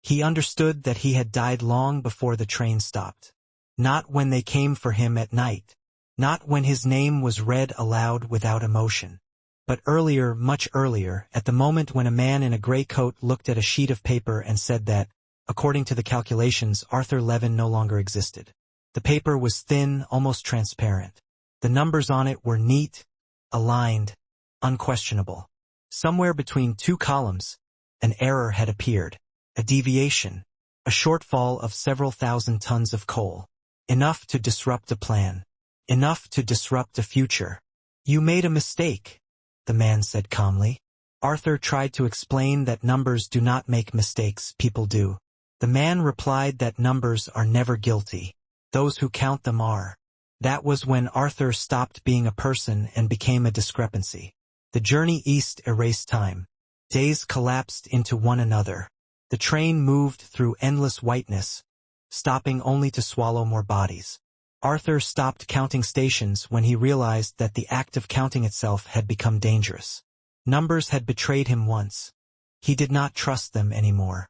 He understood that he had died long before the train stopped. Not when they came for him at night. Not when his name was read aloud without emotion. But earlier, much earlier, at the moment when a man in a gray coat looked at a sheet of paper and said that, according to the calculations, Arthur Levin no longer existed. The paper was thin, almost transparent. The numbers on it were neat, aligned, unquestionable. Somewhere between two columns, an error had appeared, a deviation, a shortfall of several thousand tons of coal. Enough to disrupt a plan. Enough to disrupt a future. "You made a mistake," the man said calmly. Arthur tried to explain that numbers do not make mistakes, people do. The man replied that numbers are never guilty. Those who count them are. That was when Arthur stopped being a person and became a discrepancy. The journey east erased time. Days collapsed into one another. The train moved through endless whiteness, stopping only to swallow more bodies. Arthur stopped counting stations when he realized that the act of counting itself had become dangerous. Numbers had betrayed him once. He did not trust them anymore.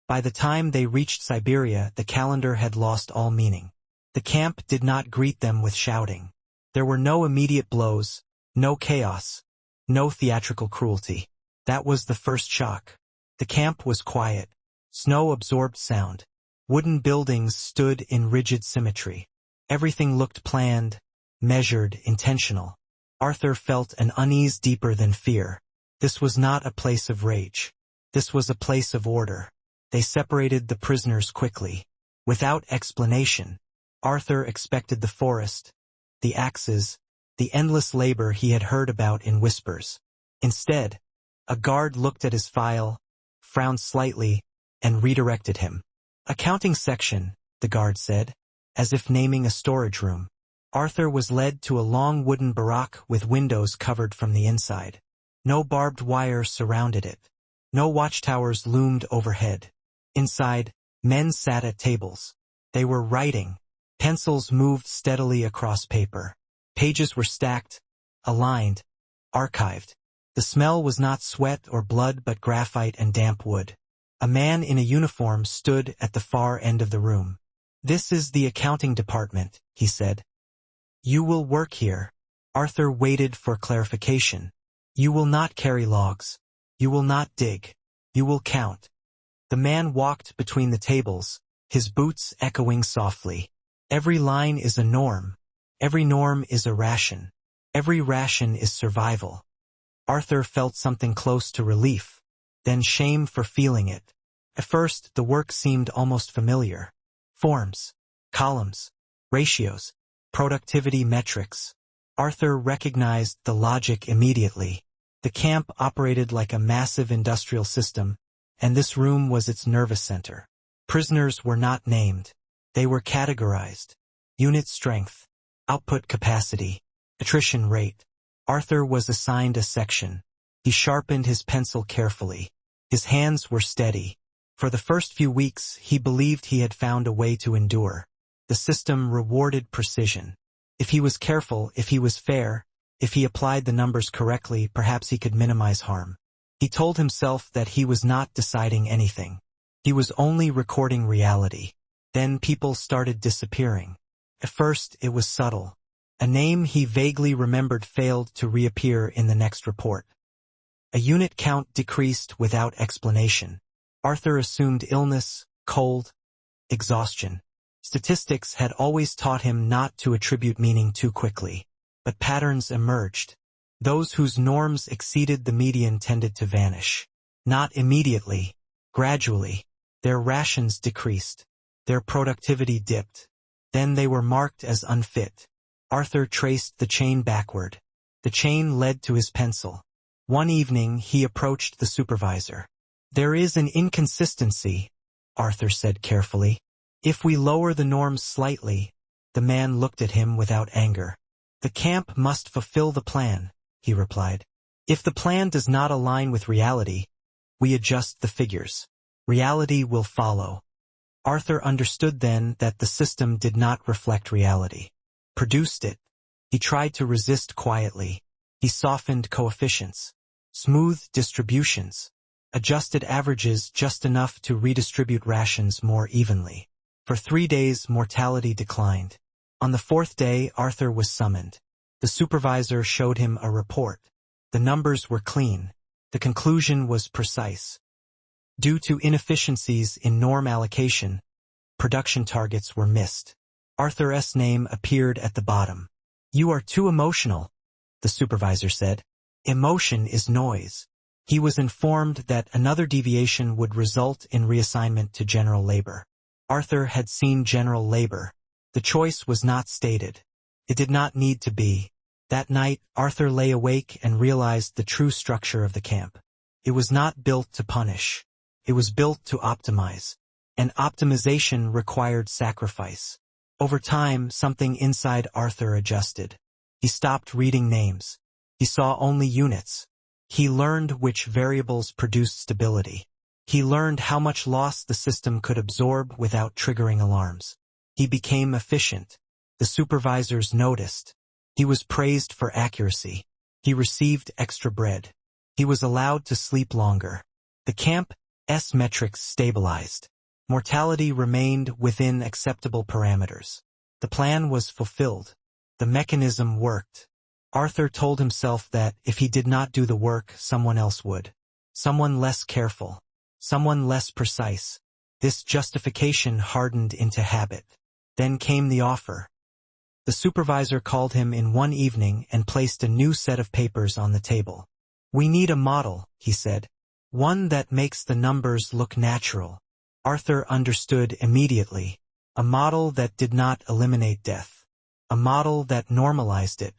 By the time they reached Siberia, the calendar had lost all meaning. The camp did not greet them with shouting. There were no immediate blows, no chaos, no theatrical cruelty. That was the first shock. The camp was quiet. Snow absorbed sound. Wooden buildings stood in rigid symmetry. Everything looked planned, measured, intentional. Arthur felt an unease deeper than fear. This was not a place of rage. This was a place of order. They separated the prisoners quickly. Without explanation, Arthur expected the forest, the axes, the endless labor he had heard about in whispers. Instead, a guard looked at his file, frowned slightly, and redirected him. "A counting section," the guard said, as if naming a storage room. Arthur was led to a long wooden barack with windows covered from the inside. No barbed wire surrounded it. No watchtowers loomed overhead. Inside, men sat at tables. They were writing. Pencils moved steadily across paper. Pages were stacked, aligned, archived. The smell was not sweat or blood but graphite and damp wood. A man in a uniform stood at the far end of the room. "This is the accounting department," he said. "You will work here." Arthur waited for clarification. "You will not carry logs. You will not dig. You will count." The man walked between the tables, his boots echoing softly. "Every line is a norm. Every norm is a ration. Every ration is survival." Arthur felt something close to relief, then shame for feeling it. At first, the work seemed almost familiar. Forms, columns, ratios, productivity metrics. Arthur recognized the logic immediately. The camp operated like a massive industrial system, and this room was its nervous center. Prisoners were not named. They were categorized. Unit strength, output capacity, attrition rate. Arthur was assigned a section. He sharpened his pencil carefully. His hands were steady. For the first few weeks, he believed he had found a way to endure. The system rewarded precision. If he was careful, if he was fair, if he applied the numbers correctly, perhaps he could minimize harm. He told himself that he was not deciding anything. He was only recording reality. Then people started disappearing. At first, it was subtle. A name he vaguely remembered failed to reappear in the next report. A unit count decreased without explanation. Arthur assumed illness, cold, exhaustion. Statistics had always taught him not to attribute meaning too quickly. But patterns emerged. Those whose norms exceeded the median tended to vanish. Not immediately, gradually. Their rations decreased. Their productivity dipped. Then they were marked as unfit. Arthur traced the chain backward. The chain led to his pencil. One evening, he approached the supervisor. "There is an inconsistency," Arthur said carefully. "If we lower the norms slightly," the man looked at him without anger. "The camp must fulfill the plan," he replied. "If the plan does not align with reality, we adjust the figures. Reality will follow." Arthur understood then that the system did not reflect reality. Produced it. He tried to resist quietly. He softened coefficients, smoothed distributions, adjusted averages just enough to redistribute rations more evenly. For 3 days, mortality declined. On the 4th day, Arthur was summoned. The supervisor showed him a report. The numbers were clean. The conclusion was precise. Due to inefficiencies in norm allocation, production targets were missed. Arthur's name appeared at the bottom. "You are too emotional," the supervisor said. "Emotion is noise." He was informed that another deviation would result in reassignment to general labor. Arthur had seen general labor. The choice was not stated. It did not need to be. That night, Arthur lay awake and realized the true structure of the camp. It was not built to punish. It was built to optimize. And optimization required sacrifice. Over time, something inside Arthur adjusted. He stopped reading names. He saw only units. He learned which variables produced stability. He learned how much loss the system could absorb without triggering alarms. He became efficient. The supervisors noticed. He was praised for accuracy. He received extra bread. He was allowed to sleep longer. The camp's metrics stabilized. Mortality remained within acceptable parameters. The plan was fulfilled. The mechanism worked. Arthur told himself that if he did not do the work, someone else would. Someone less careful. Someone less precise. This justification hardened into habit. Then came the offer. The supervisor called him in one evening and placed a new set of papers on the table. "We need a model," he said. "One that makes the numbers look natural." Arthur understood immediately. A model that did not eliminate death. A model that normalized it.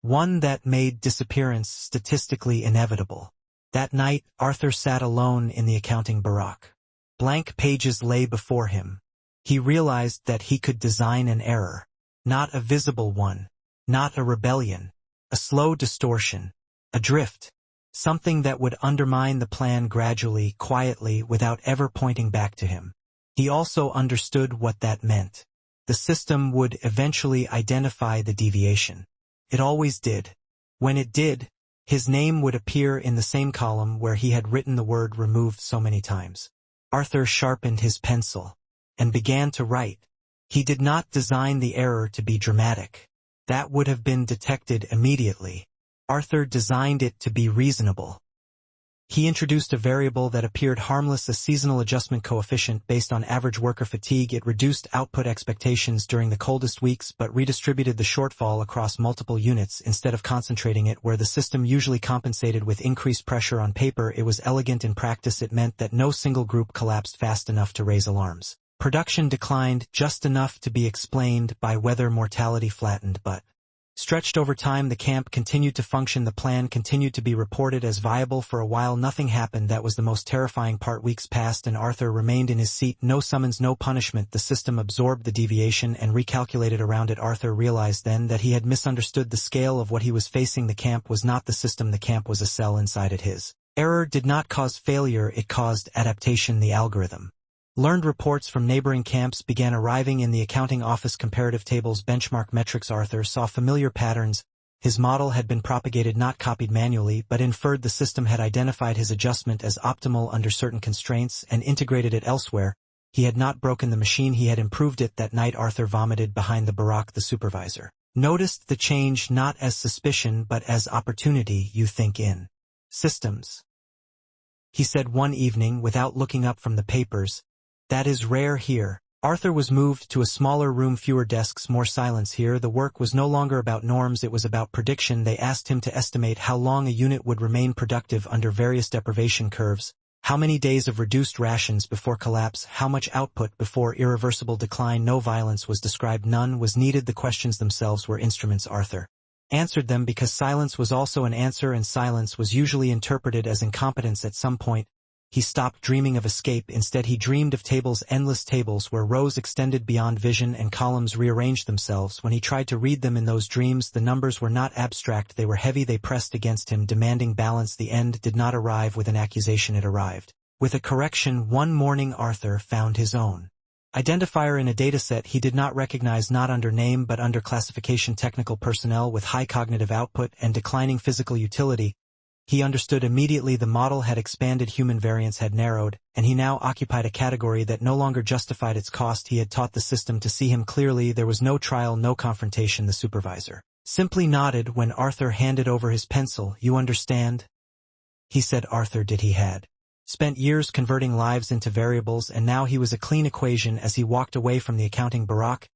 One that made disappearance statistically inevitable. That night, Arthur sat alone in the accounting barack. Blank pages lay before him. He realized that he could design an error. Not a visible one. Not a rebellion. A slow distortion. A drift. Something that would undermine the plan gradually, quietly, without ever pointing back to him. He also understood what that meant. The system would eventually identify the deviation. It always did. When it did, his name would appear in the same column where he had written the word removed so many times. Arthur sharpened his pencil and began to write. He did not design the error to be dramatic. That would have been detected immediately. Arthur designed it to be reasonable. He introduced a variable that appeared harmless, a seasonal adjustment coefficient based on average worker fatigue. It reduced output expectations during the coldest weeks but redistributed the shortfall across multiple units instead of concentrating it where the system usually compensated with increased pressure on paper. It was elegant in practice. It meant that no single group collapsed fast enough to raise alarms. Production declined just enough to be explained by whether mortality flattened but stretched over time. The camp continued to function. The plan continued to be reported as viable. For a while nothing happened. That was the most terrifying part. Weeks passed and Arthur remained in his seat. No summons, no punishment. The system absorbed the deviation and recalculated around it. Arthur realized then that he had misunderstood the scale of what he was facing. The camp was not the system. The camp was a cell inside it. His error did not cause failure. It caused adaptation. The algorithm. Learned reports from neighboring camps began arriving in the accounting office. Comparative tables, benchmark metrics. Arthur saw familiar patterns. His model had been propagated, not copied manually, but inferred. The system had identified his adjustment as optimal under certain constraints and integrated it elsewhere. He had not broken the machine, he had improved it. That night Arthur vomited behind the barack. The supervisor noticed the change not as suspicion but as opportunity. "You think in systems," he said one evening without looking up from the papers. "That is rare here." Arthur was moved to a smaller room, fewer desks, more silence here. The work was no longer about norms, it was about prediction. They asked him to estimate how long a unit would remain productive under various deprivation curves, how many days of reduced rations before collapse, how much output before irreversible decline. No violence was described, none was needed. The questions themselves were instruments. Arthur answered them because silence was also an answer, and silence was usually interpreted as incompetence. At some point, he stopped dreaming of escape. Instead he dreamed of tables, endless tables where rows extended beyond vision and columns rearranged themselves. When he tried to read them in those dreams, the numbers were not abstract, they were heavy, they pressed against him, demanding balance. The end did not arrive with an accusation, it arrived with a correction. One morning Arthur found his own identifier in a dataset he did not recognize, not under name but under classification. Technical personnel with high cognitive output and declining physical utility. He understood immediately the model had expanded, human variance had narrowed, and he now occupied a category that no longer justified its cost. He had taught the system to see him clearly. There was no trial, no confrontation. The supervisor simply nodded when Arthur handed over his pencil. You understand? He said. Arthur did. He had spent years converting lives into variables, and now he was a clean equation. As he walked away from the accounting barack,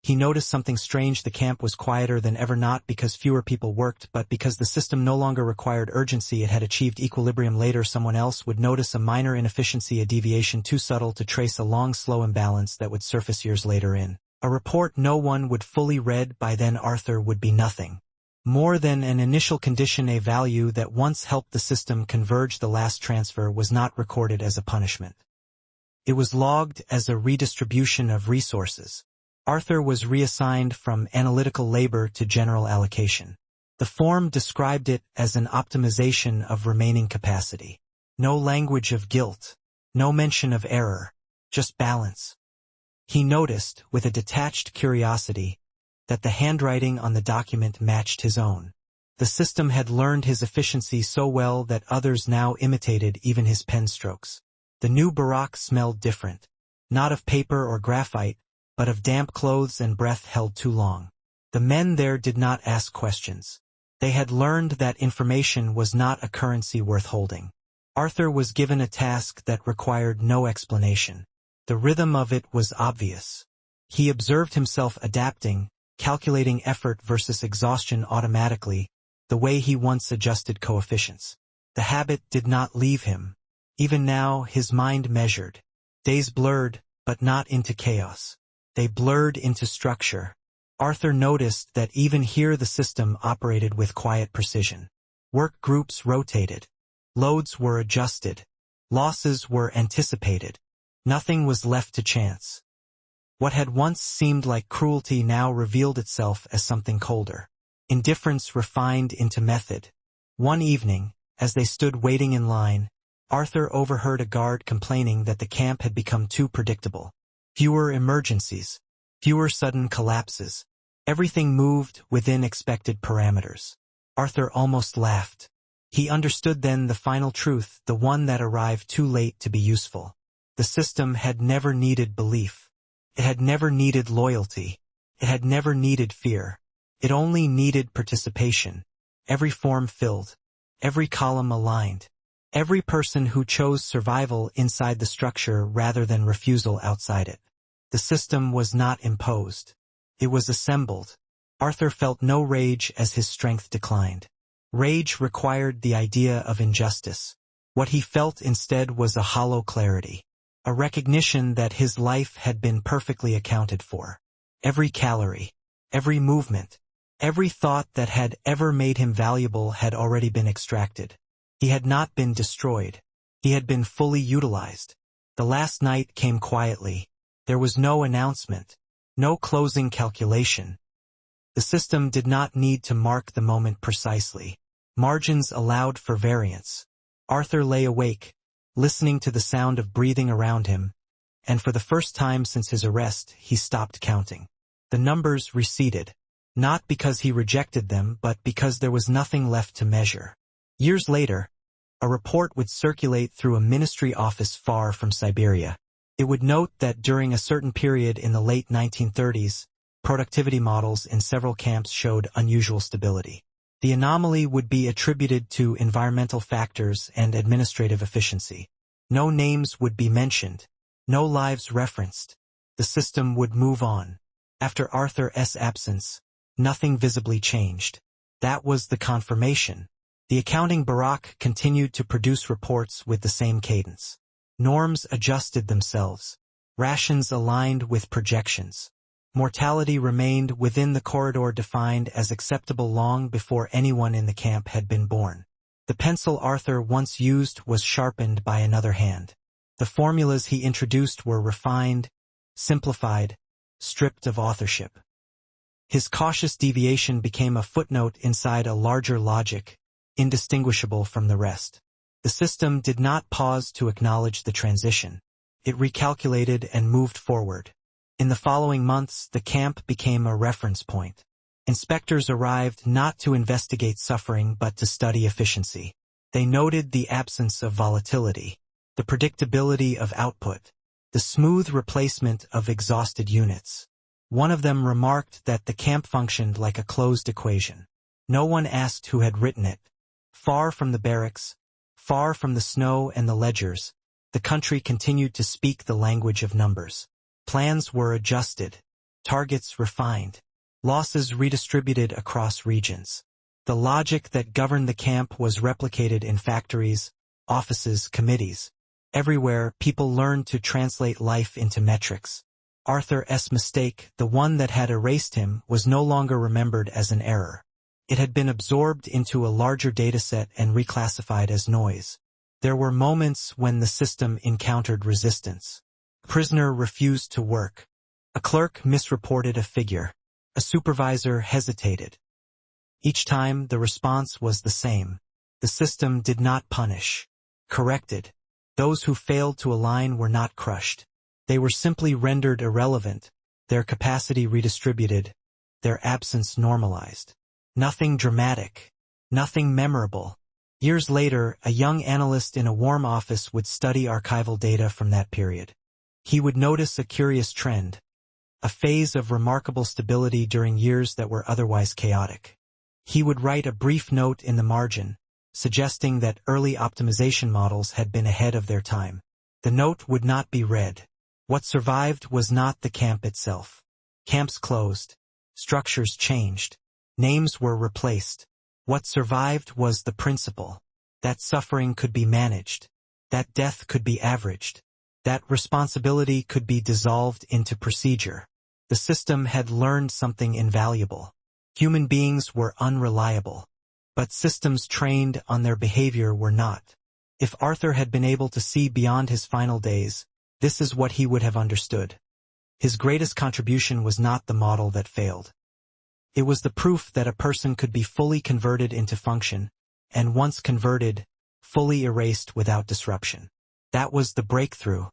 he noticed something strange. The camp was quieter than ever, not because fewer people worked, but because the system no longer required urgency. It had achieved equilibrium. Later, someone else would notice a minor inefficiency, a deviation too subtle to trace, a long, slow imbalance that would surface years later in a report no one would fully read. By then, Arthur would be nothing more than an initial condition. A value that once helped the system converge. The last transfer was not recorded as a punishment. It was logged as a redistribution of resources. Arthur was reassigned from analytical labor to general allocation. The form described it as an optimization of remaining capacity. No language of guilt, no mention of error, just balance. He noticed, with a detached curiosity, that the handwriting on the document matched his own. The system had learned his efficiency so well that others now imitated even his pen strokes. The new barack smelled different, not of paper or graphite, but of damp clothes and breath held too long. The men there did not ask questions. They had learned that information was not a currency worth holding. Arthur was given a task that required no explanation. The rhythm of it was obvious. He observed himself adapting, calculating effort versus exhaustion automatically, the way he once adjusted coefficients. The habit did not leave him. Even now, his mind measured. Days blurred, but not into chaos. They blurred into structure. Arthur noticed that even here the system operated with quiet precision. Work groups rotated. Loads were adjusted. Losses were anticipated. Nothing was left to chance. What had once seemed like cruelty now revealed itself as something colder. Indifference refined into method. One evening, as they stood waiting in line, Arthur overheard a guard complaining that the camp had become too predictable. Fewer emergencies, fewer sudden collapses. Everything moved within expected parameters. Arthur almost laughed. He understood then the final truth, the one that arrived too late to be useful. The system had never needed belief. It had never needed loyalty. It had never needed fear. It only needed participation. Every form filled. Every column aligned. Every person who chose survival inside the structure rather than refusal outside it. The system was not imposed. It was assembled. Arthur felt no rage as his strength declined. Rage required the idea of injustice. What he felt instead was a hollow clarity. A recognition that his life had been perfectly accounted for. Every calorie, every movement, every thought that had ever made him valuable had already been extracted. He had not been destroyed. He had been fully utilized. The last night came quietly. There was no announcement, no closing calculation. The system did not need to mark the moment precisely. Margins allowed for variance. Arthur lay awake, listening to the sound of breathing around him, and for the first time since his arrest, he stopped counting. The numbers receded, not because he rejected them, but because there was nothing left to measure. Years later, a report would circulate through a ministry office far from Siberia. It would note that during a certain period in the late 1930s, productivity models in several camps showed unusual stability. The anomaly would be attributed to environmental factors and administrative efficiency. No names would be mentioned, no lives referenced. The system would move on. After Arthur's absence, nothing visibly changed. That was the confirmation. The accounting barack continued to produce reports with the same cadence. Norms adjusted themselves. Rations aligned with projections. Mortality remained within the corridor defined as acceptable long before anyone in the camp had been born. The pencil Arthur once used was sharpened by another hand. The formulas he introduced were refined, simplified, stripped of authorship. His cautious deviation became a footnote inside a larger logic, indistinguishable from the rest. The system did not pause to acknowledge the transition. It recalculated and moved forward. In the following months, the camp became a reference point. Inspectors arrived not to investigate suffering but to study efficiency. They noted the absence of volatility, the predictability of output, the smooth replacement of exhausted units. One of them remarked that the camp functioned like a closed equation. No one asked who had written it. Far from the barracks, far from the snow and the ledgers, the country continued to speak the language of numbers. Plans were adjusted, targets refined, losses redistributed across regions. The logic that governed the camp was replicated in factories, offices, committees. Everywhere, people learned to translate life into metrics. Arthur's mistake, the one that had erased him, was no longer remembered as an error. It had been absorbed into a larger dataset and reclassified as noise. There were moments when the system encountered resistance. A prisoner refused to work. A clerk misreported a figure. A supervisor hesitated. Each time, the response was the same. The system did not punish, corrected. Those who failed to align were not crushed. They were simply rendered irrelevant, their capacity redistributed, their absence normalized. Nothing dramatic, nothing memorable. Years later, a young analyst in a warm office would study archival data from that period. He would notice a curious trend, a phase of remarkable stability during years that were otherwise chaotic. He would write a brief note in the margin, suggesting that early optimization models had been ahead of their time. The note would not be read. What survived was not the camp itself. Camps closed. Structures changed. Names were replaced. What survived was the principle. That suffering could be managed. That death could be averaged. That responsibility could be dissolved into procedure. The system had learned something invaluable. Human beings were unreliable. But systems trained on their behavior were not. If Arthur had been able to see beyond his final days, this is what he would have understood. His greatest contribution was not the model that failed. It was the proof that a person could be fully converted into function, and once converted, fully erased without disruption. That was the breakthrough,